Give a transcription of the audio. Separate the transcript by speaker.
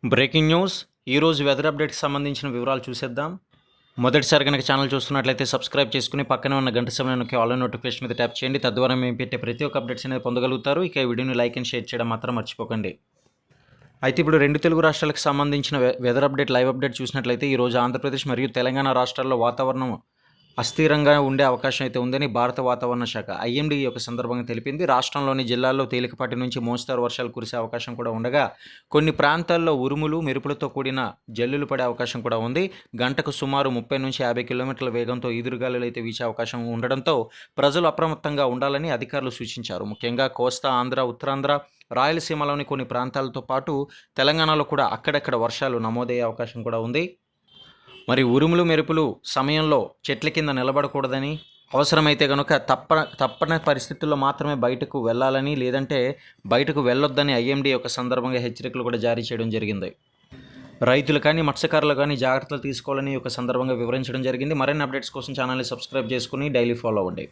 Speaker 1: Breaking news ఈరోజు weather అప్డేట్కి సంబంధించిన వివరాలు చూసేద్దాం. మొదటిసారి కనుక ఛానల్ చూస్తున్నట్లయితే సబ్స్క్రైబ్ చేసుకుని పక్కనే ఉన్న గంట సమయానికి ఆల్ నోటిఫికేషన్ మీద ట్యాప్ చేయండి. తద్వారా మేము పెట్టే ప్రతి ఒక్క అప్డేట్స్ అనేది పొందగలుగుతారు. ఇక ఈ వీడియోని లైక్ అండ్ షేర్ చేయడం మాత్రం మర్చిపోకండి. అయితే ఇప్పుడు రెండు తెలుగు రాష్ట్రాలకు సంబంధించిన వెదర్ అప్డేట్ లైవ్ అప్డేట్ చూసినట్లయితే ఈరోజు ఆంధ్రప్రదేశ్ మరియు తెలంగాణ రాష్ట్రాల్లో వాతావరణం అస్థిరంగా ఉండే అవకాశం అయితే ఉందని భారత వాతావరణ శాఖ ఐఎండీ యొక్క సందర్భంగా తెలిపింది. రాష్ట్రంలోని జిల్లాల్లో తేలికపాటి నుంచి మోస్తారు వర్షాలు కురిసే అవకాశం కూడా ఉండగా కొన్ని ప్రాంతాల్లో ఉరుములు మెరుపులతో కూడిన జల్లులు పడే అవకాశం కూడా ఉంది. గంటకు సుమారు 30 నుంచి 50 కిలోమీటర్ల వేగంతో ఈదురుగాలులు అయితే వీచే అవకాశం ఉండడంతో ప్రజలు అప్రమత్తంగా ఉండాలని అధికారులు సూచించారు. ముఖ్యంగా కోస్తా ఆంధ్ర, ఉత్తరాంధ్ర, రాయలసీమలోని కొన్ని ప్రాంతాలతో పాటు తెలంగాణలో కూడా అక్కడక్కడ వర్షాలు నమోదయ్యే అవకాశం కూడా ఉంది. మరి ఉరుములు మెరుపులు సమయంలో చెట్ల కింద నిలబడకూడదని, అవసరమైతే కనుక తప్పని పరిస్థితుల్లో మాత్రమే బయటకు వెళ్ళాలని, లేదంటే బయటకు వెళ్ళొద్దని ఐఎండీ యొక్క సందర్భంగా హెచ్చరికలు కూడా జారీ చేయడం జరిగింది. రైతులు కానీ మత్స్యకారులు కానీ జాగ్రత్తలు తీసుకోవాలని ఒక సందర్భంగా వివరించడం జరిగింది. మరిన్ని అప్డేట్స్ కోసం ఛానల్ని సబ్స్క్రైబ్ చేసుకుని డైలీ ఫాలో అవ్వండి.